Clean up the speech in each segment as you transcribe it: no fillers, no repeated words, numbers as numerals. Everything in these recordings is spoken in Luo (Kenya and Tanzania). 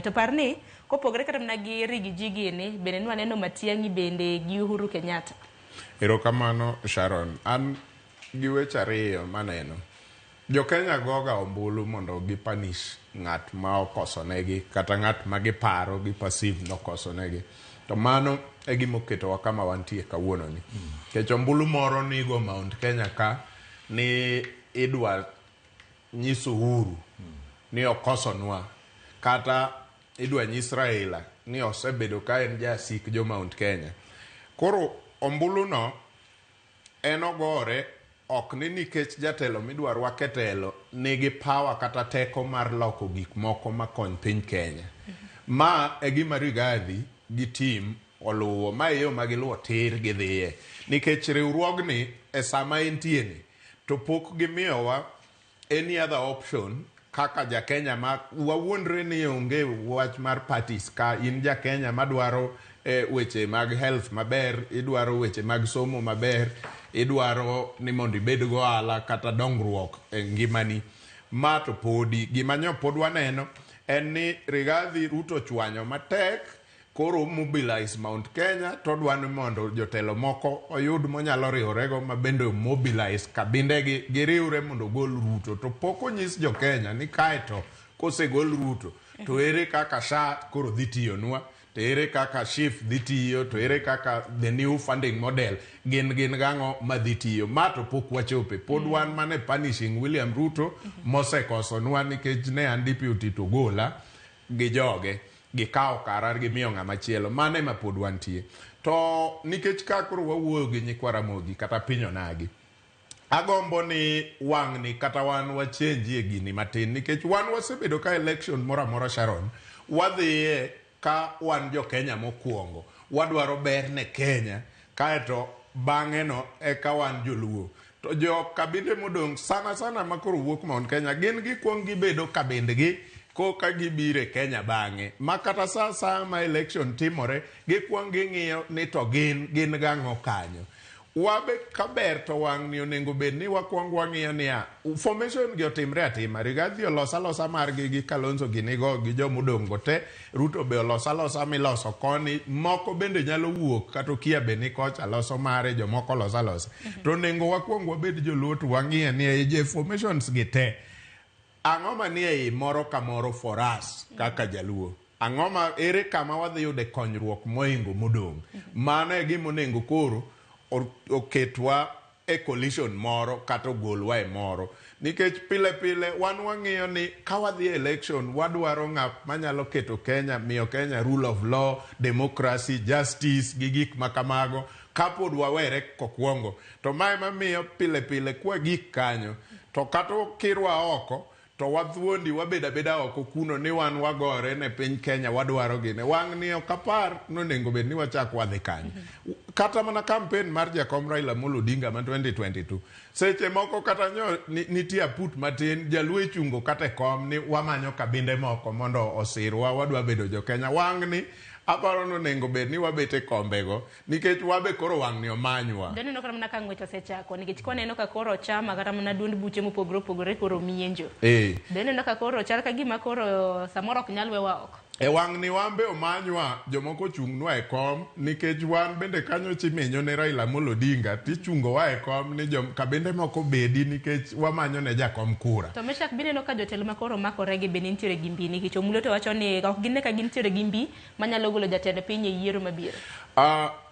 to parni kopogre kata mana gi rigi gini bende nwaneno Matiang'i bende gi Uhuru Kenyatta. Erokamano Sharon, an gi weche ariyo maneno. Jo Kenya goga ombulu mondo gipanish ng'at ma okosonegi kata ng'at ma giparo gi perceive nokosonegi. To mano e gima oketowa kama wantie kawuononi. Kech ombulu moro nigo Mount Kenya ka ni idwa nyiso Uhuru ni okosonwa kata idwa nyis Raila ni osebedo ka en jasik jo Mount Kenya. Koro ombulu no en ogore ok ni nikech jatelo midwa rwake telo nigi power kata teko mar loko gik moko makony piny Kenya. Ma e gima Rigathi gi team oluwo, ma e yo magiluwo tir gidhiye. Nikech riwruogni e sama entieni to pok gimiyowa any other option kaka ja Kenya ma wawuondre ni onge wach mar parties ka in ja Kenya madwaro weche mag health maber, idwaro weche mag somo maber, idwaro ni mondo ibed go ala kata dongruok e ngimani. Ma to podi gima nyo pod waneno en ni Rigathi Ruto chwanyo matek koro mobilize Mount Kenya to dwani mondo jotelo moko oyud monyalo riworego mabende mobilize kabinde giriwre mondo gol Ruto. To poko nyis jo Kenya ni kaeto kosegol Ruto to ere kaka SHA koro dhi tiyonwa, to ere kaka SHIF dhi tiyo, to ere kaka the new funding model gin gang'o madhi tiyo. Ma to pok wachope. Pod wan mane punishing William Ruto mosekosonwa nikech ne an deputy to gola gi joge gikawo karar gimiyo ng'ama chielo. Mane ma pod wantie. To nikech kakoro wawuoyo gi nyikwa Ramogi kata piny onagi, agombo ni wang'ni kata wan wachenji e gini matin nikech wan wasebedo ka election mora Sharon wadhiye ka wan jo Kenya mokuongo wadwaro ber ne Kenya kaeto bang'e no eka wan joluo. To jo kabinde modong sana makoro wuok Mount Kenya gin gikuong gibedo kabindgi koka gibire Kenya bang'e ma kata sa ma election timore gikuong ging'iyo ni to gin gang'o kanyo. Wabe kaber to wang' ni onengo bed ni wakuong wang'iyo niya formation gi otimre atima. Rigathi olosa margi gi Kalonzo ginigo gi jo modongo te, Ruto be olosa miloso koni, moko bende nyalo wuok kata kia be ni kocha loso mare, jo moko losa. To onengo wakuong wabed joluo to wang'iyo ni je formations gi te ang'o ma ni ei moro ka moro for us kaka jaluo. Ang'o ma ere kama wadhi yude konyruok moingo modong. Mano e gima onengo koro oketwa e coalition moro kata ogolwa e moro. Nikech pile wan wang'iyo ni ka wadhi election wadwaro ng'at manyalo keto Kenya, miyo Kenya rule of law, democracy, justice gi gik makamago kapod wawere kokuongo. To mae mamiyo pile kwa gik kanyo to kata kirwa oko to wadhuondi wabeda oko kuno ni wan wagore ne piny Kenya wadwaro gine. Wang' ni okapar nonengo bed ni wachak wadhi kanyo. Kata mana campaign mar jakom Raila Amolo Odinga ma 2022 seche moko kata nyo nitie aput matin jaluo chungo kata kom ni wamanyo kabinde moko mondo osirwa wadwa bedo jo Kenya. Wang' ni aparo nonengo bed ni wabete kombego nikech wabe koro wang' ni omanywa. Dene no kata mana ka ng'wecho sechako nikech kwaneno ka koro chama kata mana duond buche mopogore koro mienjo. Dene no ka koro chal ka gima koro samoro ok nyal wewa oko. E wang' ni wambe omanywa jomoko chung'nwa e kom nikech wan bende kanyo chimenyo ne Raila Amolo Odinga tichungo wa e kom ni kabinde moko bedi nikech wamanyo ne jakom kura. To Meshak bine no ka jotelo makoro makore gi bende nitiere gi mbi nikech omulo to wacho ni ok gin ka gintiere gi mbi manyalo golo jatend piny e yiero mabiro.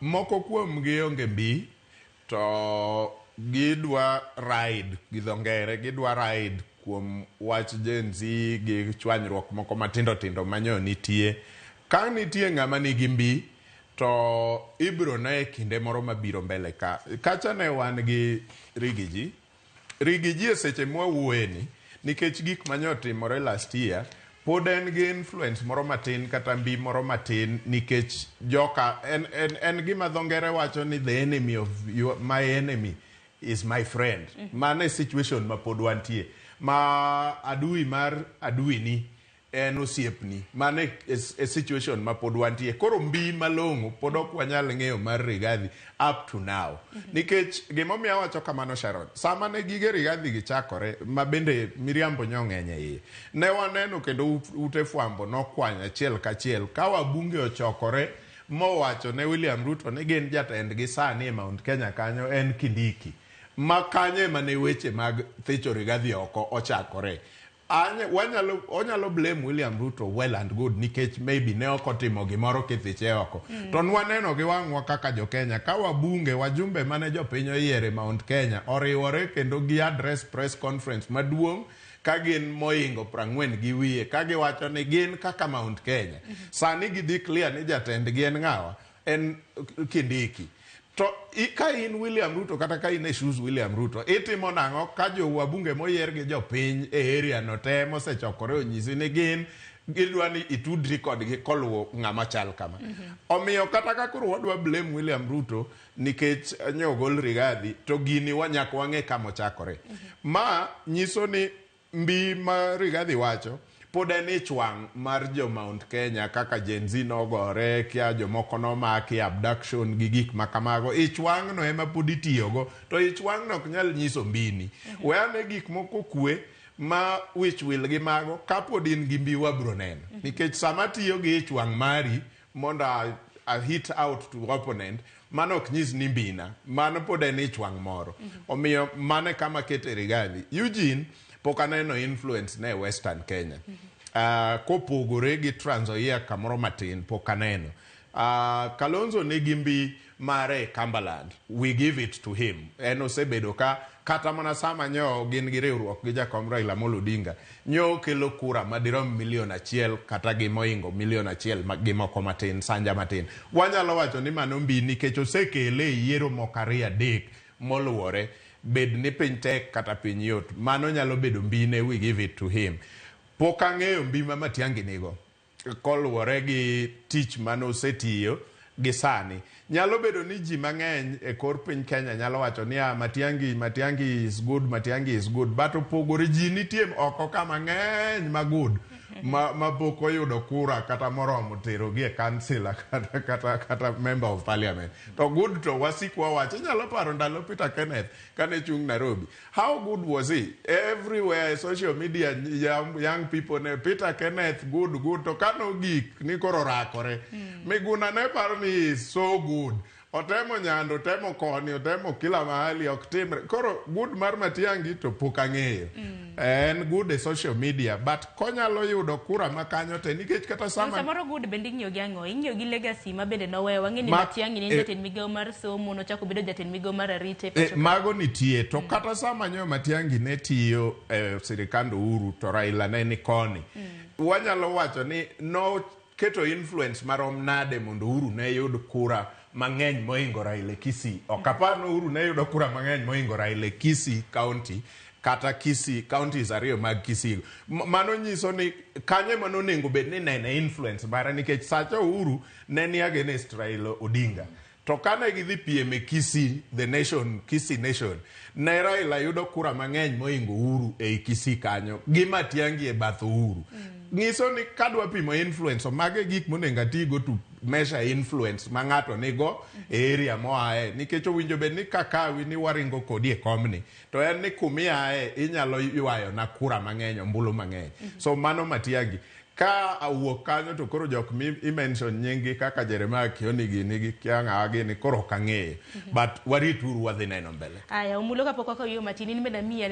Moko kuom gi onge mbi to gidwa ride gidho ngere gidwa ride kuom wach Gen Z gi chwanyruok moko matindo manyo nitie. Ka nitie ng'ama nigi mbi to ibro na e kinde moro mabiro mbele ka. Kacha ne wan gi Rigiji e seche mwawuoyeni nikech gik manyo timore last year pod en gi influence moro matin kata mbi moro matin nikech joka en gima dho ngere wacho ni the enemy of my enemy is my friend. Mane situation ma pod wantie. Ma adui mar adui ni en osiepni mane a situation ma pod wantie koro mbi malongo pod ok wanyal ng'eyo mar Rigathi up to now nikech gimomiyo wacho kamano Sharon sama ne gige Rigathi gichakore ma bende miriambo nyong'enye iye ne waneno kendo ute fwambo nokwanya achiel kachiel ka wabunge ochokore mowacho ne William Ruto ni gin jatendgi sani e Mount Kenya kanyo en Kindiki ma kanye mane weche mag thicho Rigathi oko ochakore onyalo blame William Ruto well and good nikech maybe ne okotimo gimoro kithiche oko to nwaneno gi wang'wa kaka jo Kenya ka wabunge wajumbe mane jopiny oyiere Mount Kenya oriwore kendo gi address press conference maduong' ka gin moingo 40 gi wiye ka giwacho ni gin kaka Mount Kenya sani gidhi clear ni jatendgi en ng'awa en Kindiki to ka in William Ruto kata ka in e shoes William Ruto itimo nang'o ka jo wabunge moyier gi jopiny e area no te mosechokore onyisi ni gin gidwa ni itudri kodgi koluwo ng'ama chal kama omiyo kata ka koro wadwa blame William Ruto nikech nyogol Rigathi to gini wanyaka wang'e kama ochakore ma nyiso ni mbi ma Rigathi wacho pod en ichwang' mar jo Mount Kenya kaka Gen Z nogore kia jomoko nomaki abduction gi gik makamago ichwang' no ema pod itiyogo to ichwang' no ok nyal nyiso mbini weane gik moko kwe ma wich will gi mago kapod in gi mbi wabro neno nikech sama tiyo gi ichwang' mari mondo a hit out to opponent mano ok nyis ni mbina mano pod en ichwang' moro omiyo mane kama kete Rigathi Eugene pokaneno influence ne Western Kenya kopogore gi Trans Nzoia kamoro matin pokaneno Kalonzo nigi mbi mare Cumberland we give it to him en osebedo ka kata mana sama nyo gin gi riwruok gi jakom Raila Amolo Odinga nyo kelo kura madirom 1,000,000 kata gi moingo 1,000,000 gi moko matin sanja matin wanyalo wacho ni mano mbi nikech osekele yiero mokari adek moluwore bed ni piny tek kata piny yot mano nyalo bedo mbine we give it to him pok ang'eyo mbi ma Matiang'i nigo koluwore gi tich mano osetiyo gi sani nyalo bedo ni ji mang'eny e kor piny Kenya nyalo wacho ni Matiang'i is good but opogore ji nitie oko kama ng'eny ma good ma pok oyudo kura kata moromo tero gi e kansila kata member of parliament to good to wasikwa wacho nyalo paro ndalo Peter Kenneth kane chung Nairobi how good was he everywhere social media young people ne Peter Kenneth good to kano gik ni koro rakore Miguna ne paro ni so good otemo nyando otemo koni otemo kila mahali oktimre koro good mar Matiang'i to pok ang'eyo en good e social media but konyalo yudo kura makanyo te nikech kata sama samoro good bende ing'iyo gi ang'o ing'iyo gi legacy ma bende nowewa ng'eni Matiang'i ne jatend migawo mar somo nochako bedo jatend migawo mar arite mago nitie to kata sama nyo Matiang'i ne tiyo sirikand Uhuru to Raila ne ni koni wanyalo wacho ni no keto influence marom nade mondo Uhuru ne yud kura mang'eny moingo Raila Kisii okapano Uhuru ne yudo kura mang'eny moingo Raila Kisii county kata Kisii counties ariyo mag Kisii mano nyiso ni kanye mano nengo bed ni nene influence bara nikech sacha Uhuru ne ni against Raila Odinga to kane gidhi piem e Kisii the nation Kisii nation ne Raila yudo kura mang'eny moingo Uhuru e Kisii kanyo gi Matiang'i e bath Uhuru nyiso ni kadwa pimo influence mage gik monenga tigo to measure influence ma ng'ato nigo e area moae nikech owinjo bed ni kakawi ni waringo kodi e komni to en ni kumiae inyalo ywayo na kura mang'eny ombulu mang'eny so mano Matiang'i ka awuok kanyo to koro jok mi mention nyingi kaka Jeremiah Kioni gini gi kianga gini koro kang'eyo but warituru wadhi neno mbele aya umulo kapok akawiyo matini ni mena mia